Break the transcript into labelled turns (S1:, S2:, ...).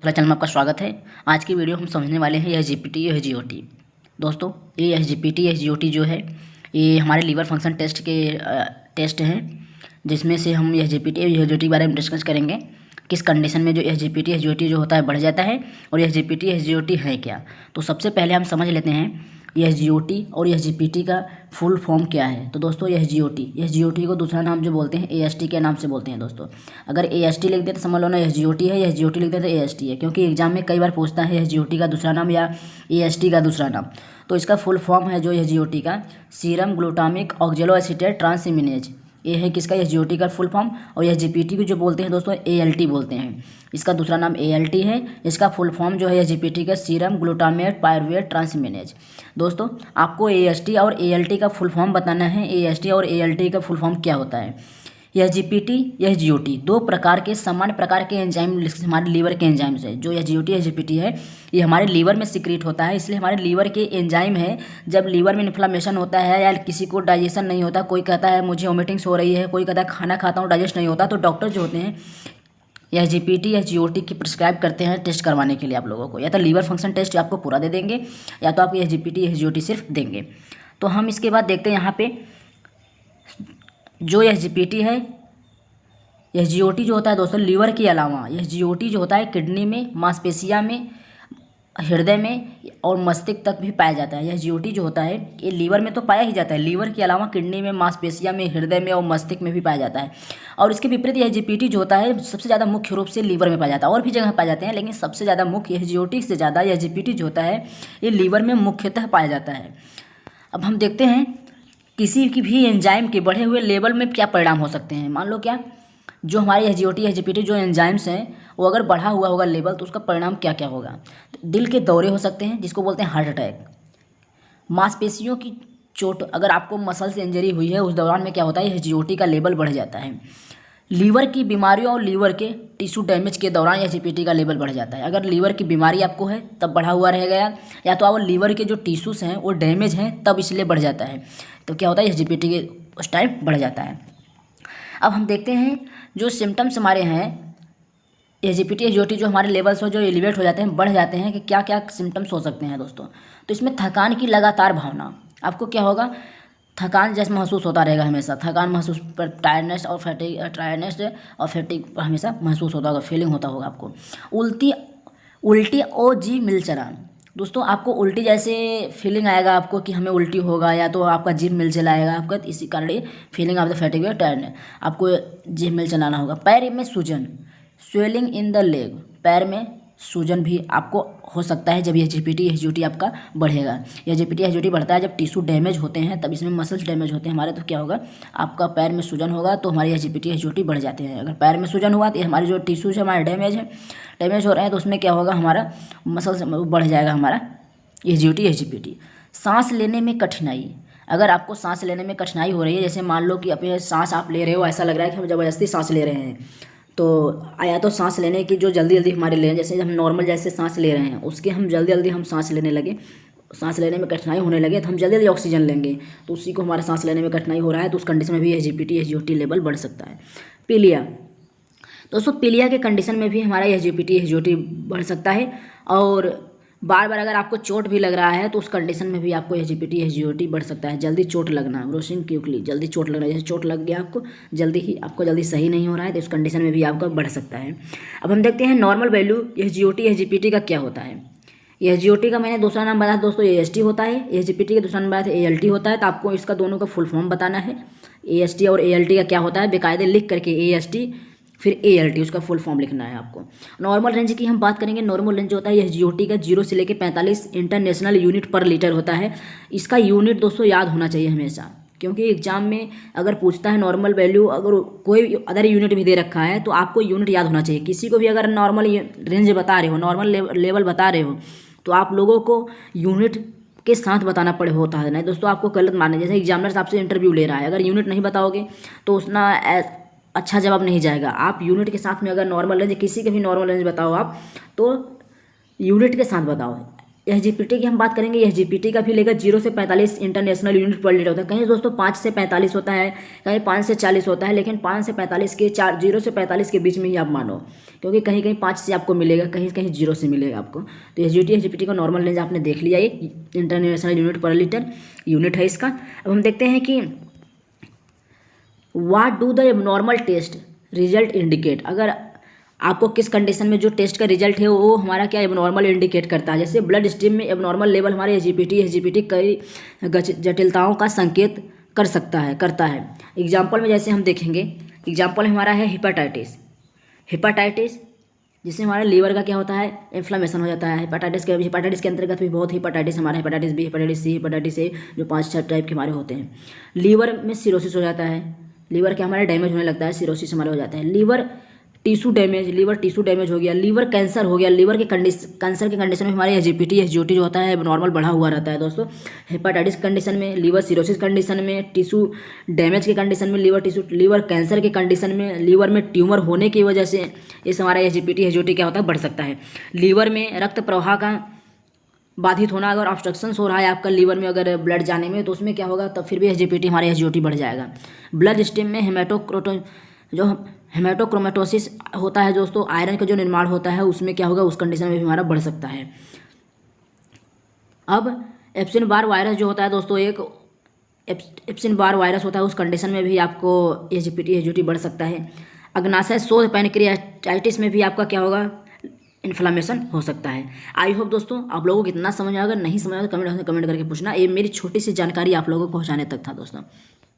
S1: पूरा चैनल में आपका स्वागत है। आज की वीडियो हम समझने वाले हैं एसजीपीटी एसजीओटी। दोस्तों ये एसजीपीटी एसजीओटी जो है ये हमारे लीवर फंक्शन टेस्ट के टेस्ट हैं, जिसमें से हम एसजीपीटी एसजीओटी के बारे में डिस्कस करेंगे। किस कंडीशन में जो एसजीपीटी एसजीओटी जो होता है बढ़ जाता है और एसजीपीटी एसजीओटी है क्या। तो सबसे पहले हम समझ लेते हैं एसजीओटी और एसजीपीटी का फुल फॉर्म क्या है। तो दोस्तों एसजीओटी को दूसरा नाम जो बोलते हैं एएसटी के नाम से बोलते हैं। दोस्तों अगर एएसटी लिख दें तो समझ लो ना एसजीओटी है, एसजीओटी लिख दें तो एएसटी है, क्योंकि एग्जाम में कई बार पूछता है एसजीओटी का दूसरा नाम या एएसटी का दूसरा नाम। तो इसका फुल फॉर्म है जो एसजीओटी का सीरम ग्लूटामिक ऑक्जेलोएसिटेट ट्रांसएमिनेज। ये है किसका एसजीओटी का फुल फॉर्म। और एसजीपीटी को जो बोलते हैं दोस्तों एएलटी बोलते हैं, इसका दूसरा नाम एएलटी है। इसका फुल फॉर्म जो है एसजीपीटी का सीरम ग्लूटामेट पायरुवेट ट्रांसएमिनेज। दोस्तों आपको एएसटी और एएलटी का फुल फॉर्म बताना है। एएसटी और एएलटी का फुल फॉर्म क्या होता है। एसजीपीटी एसजीओटी दो प्रकार के सामान्य प्रकार के एंजाइम हमारे लीवर के एंजाइम्स है। जो एसजीओटी एसजीपीटी है ये हमारे लीवर में सिक्रीट होता है, इसलिए हमारे लीवर के एंजाइम है। जब लीवर में इन्फ्लामेशन होता है या किसी को डाइजेशन नहीं होता, कोई कहता है मुझे वोमिटिंग्स हो रही है, कोई कहता है खाना खाता हूँ डाइजेस्ट नहीं होता, तो डॉक्टर जो होते हैं एसजीपीटी एसजीओटी की प्रिस्क्राइब करते हैं टेस्ट करवाने के लिए आप लोगों को। या तो लीवर फंक्शन टेस्ट आपको पूरा दे देंगे या तो आपको एसजीपीटी एसजीओटी सिर्फ देंगे। तो हम इसके बाद देखते हैं यहाँ पे जो एसजीपीटी है एसजीओटी जो होता है दोस्तों लीवर के अलावा एसजीओटी जो होता है किडनी में, मांसपेशिया में, हृदय में और मस्तिष्क तक भी पाया जाता है। एसजीओटी जो होता है ये लीवर में तो पाया ही जाता है, लीवर के अलावा किडनी में, मांसपेशिया में, हृदय में और मस्तिष्क में भी पाया जाता है। और इसके विपरीत एसजीपीटी जो होता है सबसे ज़्यादा मुख्य रूप से लीवर में पाया जाता है, और भी जगह पाए जाते हैं, लेकिन सबसे ज़्यादा मुख्य एसजीओटी से ज़्यादा एसजीपीटी जो होता है ये लीवर में मुख्यतः पाया जाता है। अब हम देखते हैं किसी की भी एंजाइम के बढ़े हुए लेवल में क्या परिणाम हो सकते हैं। मान लो क्या जो हमारे एसजीओटी एसजीपीटी जो एंजाइम्स हैं वो अगर बढ़ा हुआ होगा लेवल तो उसका परिणाम क्या क्या होगा। दिल के दौरे हो सकते हैं जिसको बोलते हैं हार्ट अटैक। मांसपेशियों की चोट, अगर आपको मसल से इंजरी हुई है उस दौरान में क्या होता है एसजीओटी का लेवल बढ़ जाता है। लीवर की बीमारियों और लीवर के टिश्यू डैमेज के दौरान एसजीपीटी का लेवल बढ़ जाता है। अगर लीवर की बीमारी आपको है तब बढ़ा हुआ रह गया, या तो आप लीवर के जो टिश्यूज़ हैं वो डैमेज हैं तब इसलिए बढ़ जाता है। तो क्या होता है एसजीपीटी के उस टाइम बढ़ जाता है। अब हम देखते हैं जो सिम्टम्स हमारे हैं एसजीपीटी एसजीओटी जो हमारे लेवल्स हो जो एलिवेट हो जाते हैं, बढ़ जाते हैं, कि क्या क्या सिम्टम्स हो सकते हैं दोस्तों। तो इसमें थकान की लगातार भावना, आपको क्या होगा थकान जैसे महसूस होता रहेगा, हमेशा थकान महसूस पर टायर्डनेस और फैटिग हमेशा महसूस होता होगा, फीलिंग होता होगा आपको। उल्टी और जी मिलचलान, दोस्तों आपको उल्टी जैसे फीलिंग आएगा आपको कि हमें उल्टी होगा, या तो आपका जीभ मिल चलाएगा आपका, इसी कारण ये फीलिंग ऑफ द फैटिग या टायर्डनेस, आपको जीभ मिल चलाना होगा। पैर में सूजन, स्वेलिंग इन द लेग, पैर में सूजन भी आपको हो सकता है जब एसजीपीटी एसजीओटी आपका बढ़ेगा। एसजीपीटी एसजीओटी बढ़ता है जब टिश्यू डैमेज होते हैं, तब इसमें मसल्स डैमेज होते हैं हमारे, तो क्या होगा आपका पैर में सूजन होगा, तो हमारी एसजीपीटी एसजीओटी बढ़ जाते हैं। अगर पैर में सूजन हुआ तो हमारे जो टिश्यूज हमारे डैमेज हो रहे हैं, तो उसमें क्या होगा हमारा मसल्स बढ़ जाएगा हमारा एसजीओटी एसजीपीटी। सांस लेने में कठिनाई, अगर आपको सांस लेने में कठिनाई हो रही है, जैसे मान लो कि अपने सांस आप ले रहे हो, ऐसा लग रहा है कि हम ज़बरदस्ती सांस ले रहे हैं, तो या तो सांस लेने की जो जल्दी जल्दी हमारे ले, जैसे हम नॉर्मल जैसे सांस ले रहे हैं उसके हम जल्दी जल्दी हम सांस लेने लगे, सांस लेने में कठिनाई होने लगे, तो हम जल्दी जल्दी ऑक्सीजन लेंगे, तो उसी को हमारे सांस लेने में कठिनाई हो रहा है, तो उस कंडीशन में भी एसजीपीटी एसजीओटी लेवल बढ़ सकता है। पीलिया, दोस्तों पीलिया के कंडीशन में भी हमारा एसजीपीटी एसजीओटी बढ़ सकता है। और बार बार अगर आपको चोट भी लग रहा है तो उस कंडीशन में भी आपको एसजीपीटी एसजीओटी बढ़ सकता है। जल्दी चोट लगना, ब्रोसिंग क्यूकली, जल्दी चोट लगना, जैसे चोट लग गया आपको जल्दी सही नहीं हो रहा है, तो इस कंडीशन में भी आपका बढ़ सकता है। अब हम देखते हैं नॉर्मल वैल्यू एसजीओटी एसजीपीटी का क्या होता है। एसजीओटी का मैंने दूसरा नाम बताया दोस्तों एएसटी होता है, एसजीपीटी का दूसरा नाम बताया एएलटी होता है। तो आपको इसका दोनों का फुल फॉर्म बताना है, एएसटी और एएलटी का क्या होता है, बेकायदे लिख करके एएसटी फिर एएलटी उसका फुल फॉर्म लिखना है आपको। नॉर्मल रेंज की हम बात करेंगे, नॉर्मल रेंज होता है एसजीओटी का 0 से लेकर 45 इंटरनेशनल यूनिट पर लीटर होता है। इसका यूनिट दोस्तों याद होना चाहिए हमेशा, क्योंकि एग्जाम में अगर पूछता है नॉर्मल वैल्यू, अगर कोई अदर यूनिट भी दे रखा है तो आपको यूनिट याद होना चाहिए। किसी को भी अगर नॉर्मल रेंज बता रहे हो, नॉर्मल लेवल बता रहे हो, तो आप लोगों को यूनिट के साथ बताना पड़े होता है, नहीं दोस्तों आपको गलत माने। जैसे एग्जामिनर आपसे इंटरव्यू ले रहा है, अगर यूनिट नहीं बताओगे तो उसना अच्छा जवाब नहीं जाएगा। आप यूनिट के साथ में अगर नॉर्मल रेंज किसी के भी नॉर्मल रेंज बताओ आप, तो यूनिट के साथ बताओ, एसजीपीटी की हम बात करेंगे, एसजीपीटी का भी लेगा 0 से 45 इंटरनेशनल यूनिट पर लीटर होता है। कहीं दोस्तों 5 से 45 होता है, कहीं 5 से 40 होता है, लेकिन 5 से 45 के 0 से 45 के बीच में ही आप मानो, क्योंकि कहीं कहीं 5 से आपको मिलेगा, कहीं कहीं 0 से मिलेगा आपको। तो एसजीपीटी का नॉर्मल रेंज आपने देख लिया, ये international unit per litre unit है इसका। अब हम देखते हैं कि what do the abnormal test result indicate. अगर आपको किस कंडीशन में जो टेस्ट का रिजल्ट है वो हमारा क्या एबनॉर्मल इंडिकेट करता है। जैसे ब्लड स्ट्रीम में एबनॉर्मल लेवल हमारे एसजीपीटी कई जटिलताओं का संकेत करता है। एग्जाम्पल में जैसे हम देखेंगे, एग्जाम्पल हमारा है हिपेटाइटिस जिससे हमारे लीवर का क्या होता है, इन्फ्लामेशन हो जाता है। हेपेटाइटिस के अंतर्गत भी बहुत हेपेटाइटिस हमारा hepatitis B, hepatitis C, hepatitis A, जो 5-6 टाइप के हमारे होते हैं। लीवर में सिरोसिस हो जाता है, लीवर क्या हमारा डैमेज होने लगता है, सिरोसिस हमारे हो जाता है। लीवर टिश्यू डैमेज हो गया, लीवर कैंसर हो गया, लीवर के कैंसर के कंडीशन में हमारे एसजीओटी जो होता है नॉर्मल बढ़ा हुआ रहता है दोस्तों। हेपेटाइटिस कंडीशन में, लीवर सिरोसिस कंडीशन में, टिश्यू डैमेज के कंडीशन में, लीवर कैंसर के कंडीशन में, लीवर में ट्यूमर होने की वजह से इस हमारा एसजीओटी क्या होता है, बढ़ सकता है। लीवर में रक्त प्रवाह का बाधित होना, अगर ऑब्स्ट्रक्शंस हो रहा है आपका लीवर में अगर ब्लड जाने में, तो उसमें क्या होगा, तब फिर भी हमारे एसजीओटी बढ़ जाएगा। ब्लड स्ट्रीम में हेमेटोक्रोमेटोसिस होता है दोस्तों, आयरन का जो निर्माण होता है उसमें क्या होगा, उस कंडीशन में भी हमारा बढ़ सकता है। अब एप्सिन बार वायरस जो होता है दोस्तों, एक एप्सिन बार वायरस होता है, उस कंडीशन में भी आपको एसजीओटी बढ़ सकता है। अग्नाशय शोथ पैनक्रियाटाइटिस में भी आपका क्या होगा, इन्फ्लामेशन हो सकता है। आई होप दोस्तों आप लोगों को इतना समझ आएगा, नहीं समझ आएगा कमेंट करके पूछना। ये मेरी छोटी सी जानकारी आप लोगों को पहुंचाने तक था दोस्तों।